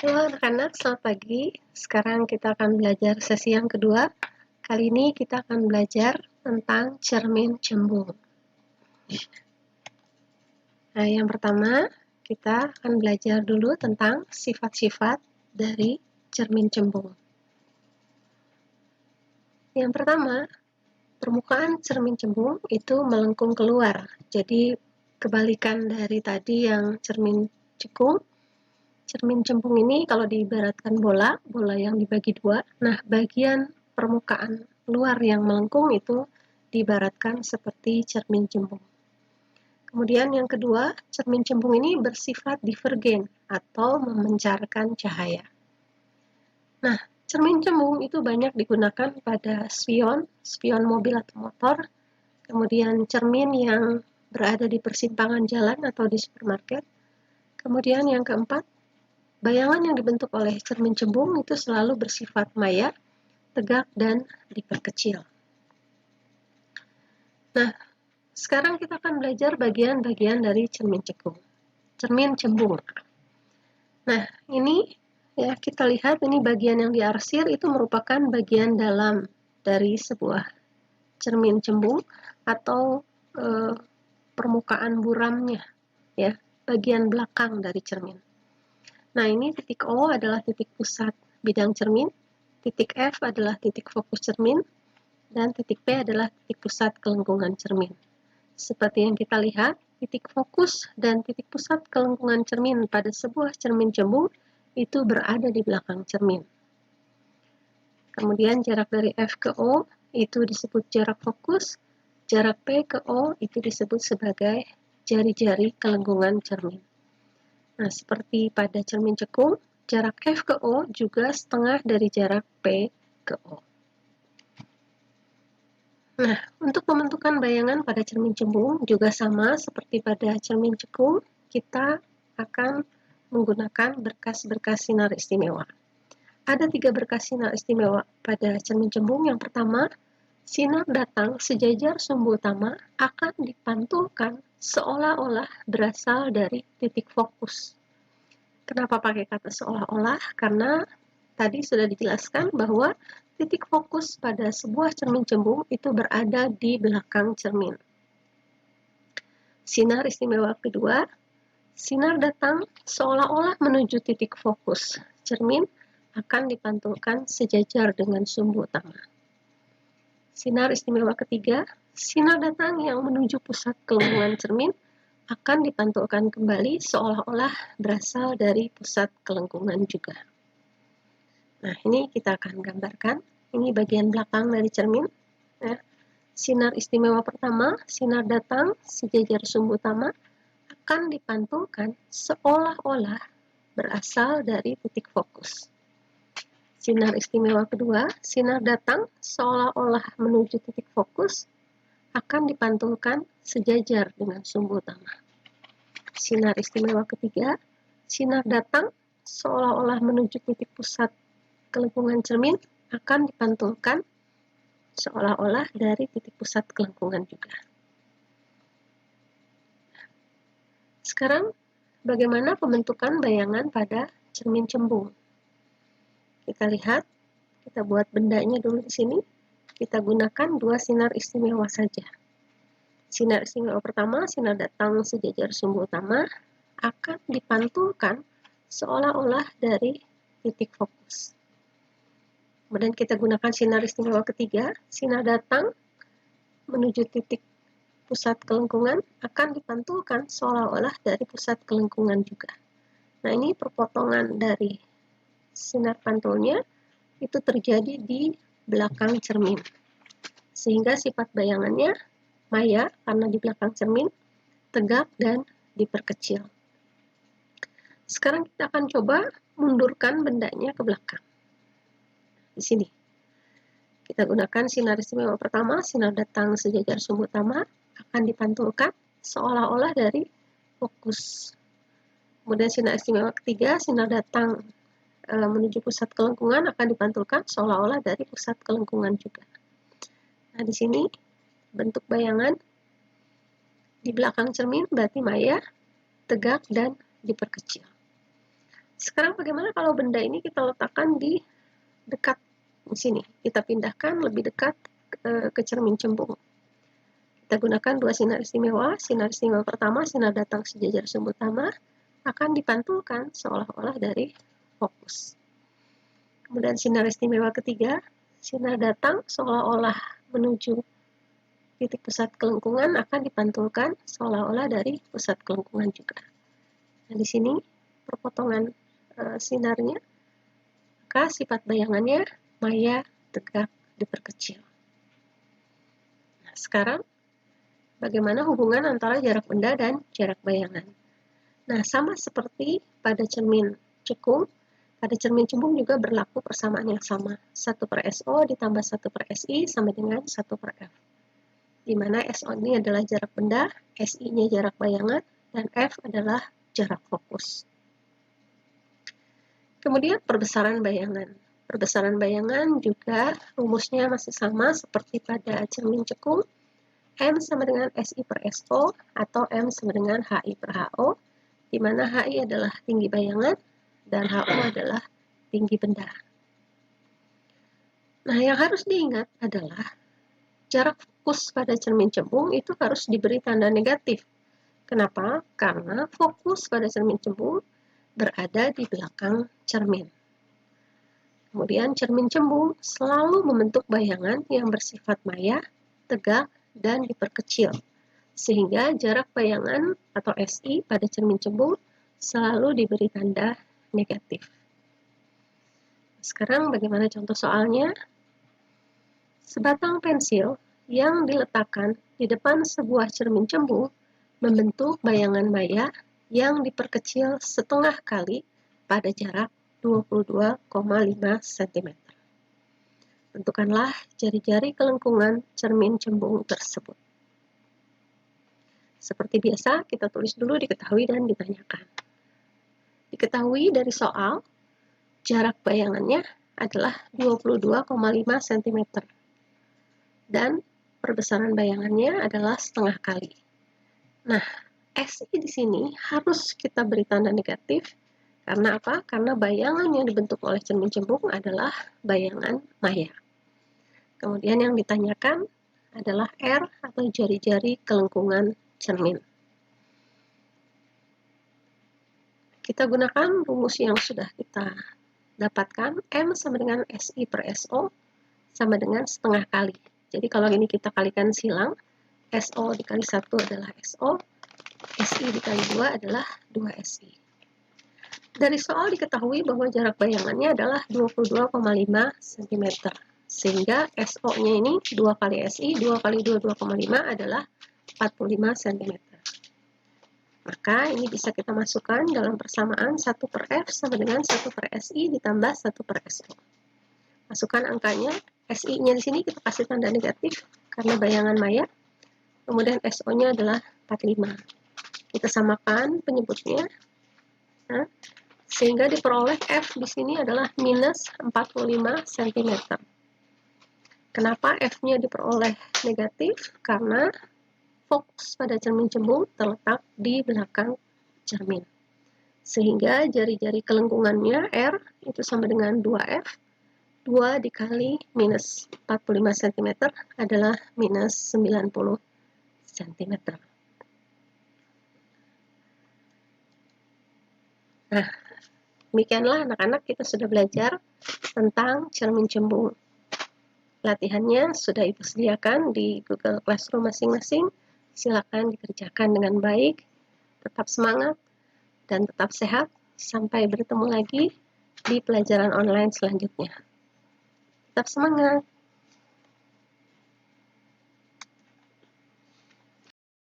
Halo anak-anak, selamat pagi. Sekarang kita akan belajar sesi yang kedua. Kali ini kita akan belajar tentang cermin cembung. Nah, yang pertama, kita akan belajar dulu tentang sifat-sifat dari cermin cembung. Yang pertama, permukaan cermin cembung itu melengkung keluar. Jadi, kebalikan dari tadi yang cermin cekung. Cermin cembung ini kalau diibaratkan bola yang dibagi dua, nah bagian permukaan luar yang melengkung itu diibaratkan seperti cermin cembung. Kemudian yang kedua, cermin cembung ini bersifat divergen atau memancarkan cahaya. Nah, cermin cembung itu banyak digunakan pada spion mobil atau motor, kemudian cermin yang berada di persimpangan jalan atau di supermarket. Kemudian yang keempat, bayangan yang dibentuk oleh cermin cembung itu selalu bersifat maya, tegak, dan diperkecil. Nah, sekarang kita akan belajar bagian-bagian dari cermin cembung. Nah, ini ya kita lihat ini bagian yang diarsir itu merupakan bagian dalam dari sebuah cermin cembung atau permukaan buramnya, ya, bagian belakang dari cermin. Nah, ini titik O adalah titik pusat bidang cermin, titik F adalah titik fokus cermin, dan titik P adalah titik pusat kelengkungan cermin. Seperti yang kita lihat, titik fokus dan titik pusat kelengkungan cermin pada sebuah cermin cembung itu berada di belakang cermin. Kemudian jarak dari F ke O itu disebut jarak fokus, jarak P ke O itu disebut sebagai jari-jari kelengkungan cermin. Nah, seperti pada cermin cekung, jarak F ke O juga setengah dari jarak P ke O. Nah, untuk pembentukan bayangan pada cermin cembung juga sama seperti pada cermin cekung, kita akan menggunakan berkas-berkas sinar istimewa. Ada 3 berkas sinar istimewa pada cermin cembung. Yang pertama, sinar datang sejajar sumbu utama akan dipantulkan seolah-olah berasal dari titik fokus. Kenapa pakai kata seolah-olah? Karena tadi sudah dijelaskan bahwa titik fokus pada sebuah cermin cembung itu berada di belakang cermin. Sinar istimewa kedua, sinar datang seolah-olah menuju titik fokus cermin akan dipantulkan sejajar dengan sumbu utama. Sinar istimewa ketiga, sinar datang yang menuju pusat kelengkungan cermin akan dipantulkan kembali seolah-olah berasal dari pusat kelengkungan juga. Nah, ini kita akan gambarkan. Ini bagian belakang dari cermin. Ya. Sinar istimewa pertama, sinar datang sejajar sumbu utama akan dipantulkan seolah-olah berasal dari titik fokus. Sinar istimewa kedua, sinar datang seolah-olah menuju titik fokus akan dipantulkan sejajar dengan sumbu utama. Sinar istimewa ketiga, sinar datang seolah-olah menuju titik pusat kelengkungan cermin akan dipantulkan seolah-olah dari titik pusat kelengkungan juga. Sekarang, bagaimana pembentukan bayangan pada cermin cembung? Kita lihat, kita buat bendanya dulu di sini. Kita gunakan 2 sinar istimewa saja. Sinar istimewa pertama, sinar datang sejajar sumbu utama, akan dipantulkan seolah-olah dari titik fokus. Kemudian kita gunakan sinar istimewa ketiga, sinar datang menuju titik pusat kelengkungan akan dipantulkan seolah-olah dari pusat kelengkungan juga. Nah, ini perpotongan dari sinar pantulnya itu terjadi di belakang cermin. Sehingga sifat bayangannya maya karena di belakang cermin, tegak, dan diperkecil. Sekarang kita akan coba mundurkan bendanya ke belakang. Di sini. Kita gunakan sinar istimewa pertama, sinar datang sejajar sumbu utama, akan dipantulkan seolah-olah dari fokus. Kemudian sinar istimewa ketiga, sinar datang menuju pusat kelengkungan akan dipantulkan seolah-olah dari pusat kelengkungan juga. Nah, di sini bentuk bayangan di belakang cermin berarti maya, tegak, dan diperkecil. Sekarang bagaimana kalau benda ini kita letakkan di dekat di sini? Kita pindahkan lebih dekat ke cermin cembung. Kita gunakan dua sinar istimewa. Sinar istimewa pertama, sinar datang sejajar sumbu utama, akan dipantulkan seolah-olah dari fokus. Kemudian sinar istimewa ketiga, sinar datang seolah-olah menuju titik pusat kelengkungan, akan dipantulkan seolah-olah dari pusat kelengkungan juga. Nah, di sini perpotongan sinarnya, maka sifat bayangannya maya, tegak, diperkecil. Nah, sekarang bagaimana hubungan antara jarak benda dan jarak bayangan? Nah, sama seperti pada cermin cekung, pada cermin cembung juga berlaku persamaan yang sama. 1/SO ditambah 1/SI sama dengan 1/F. Di mana SO ini adalah jarak benda, SI-nya jarak bayangan, dan F adalah jarak fokus. Kemudian perbesaran bayangan. Perbesaran bayangan juga rumusnya masih sama seperti pada cermin cekung. M sama dengan SI/SO atau M sama dengan HI/HO, di mana HI adalah tinggi bayangan dan HO adalah tinggi benda. Nah, yang harus diingat adalah jarak fokus pada cermin cembung itu harus diberi tanda negatif. Kenapa? Karena fokus pada cermin cembung berada di belakang cermin. Kemudian cermin cembung selalu membentuk bayangan yang bersifat maya, tegak, dan diperkecil. Sehingga jarak bayangan atau SI pada cermin cembung selalu diberi tanda negatif. Sekarang bagaimana contoh soalnya? Sebatang pensil yang diletakkan di depan sebuah cermin cembung membentuk bayangan maya yang diperkecil setengah kali pada jarak 22,5 cm. Tentukanlah jari-jari kelengkungan cermin cembung tersebut. Seperti biasa, kita tulis dulu diketahui dan ditanyakan. Diketahui dari soal, jarak bayangannya adalah 22,5 cm. Dan perbesaran bayangannya adalah setengah kali. Nah, SI di sini harus kita beri tanda negatif. Karena apa? Karena bayangan yang dibentuk oleh cermin cembung adalah bayangan maya. Kemudian yang ditanyakan adalah R atau jari-jari kelengkungan cermin. Kita gunakan rumus yang sudah kita dapatkan. M sama dengan SI/SO sama dengan setengah kali. Jadi kalau ini kita kalikan silang, SO dikali 1 adalah SO, SI dikali 2 adalah 2SI. Dari soal diketahui bahwa jarak bayangannya adalah 22,5 cm. Sehingga SO-nya ini 2 kali SI, 2 kali 2, 2,5 adalah 45 cm. Maka ini bisa kita masukkan dalam persamaan 1/F sama dengan 1/SI ditambah 1/SO. Masukkan angkanya, SI-nya di sini kita kasih tanda negatif karena bayangan maya. Kemudian SO-nya adalah 45. Kita samakan penyebutnya. Nah, sehingga diperoleh F di sini adalah minus 45 cm. Kenapa F-nya diperoleh negatif? Karena fokus pada cermin cembung terletak di belakang cermin. Sehingga jari-jari kelengkungannya R itu sama dengan 2F. 2 dikali minus 45 cm adalah minus 90 cm. Nah, demikianlah anak-anak kita sudah belajar tentang cermin cembung. Latihannya sudah Ibu sediakan di Google Classroom masing-masing. Silakan dikerjakan dengan baik, tetap semangat, dan tetap sehat. Sampai bertemu lagi di pelajaran online selanjutnya. Tetap semangat!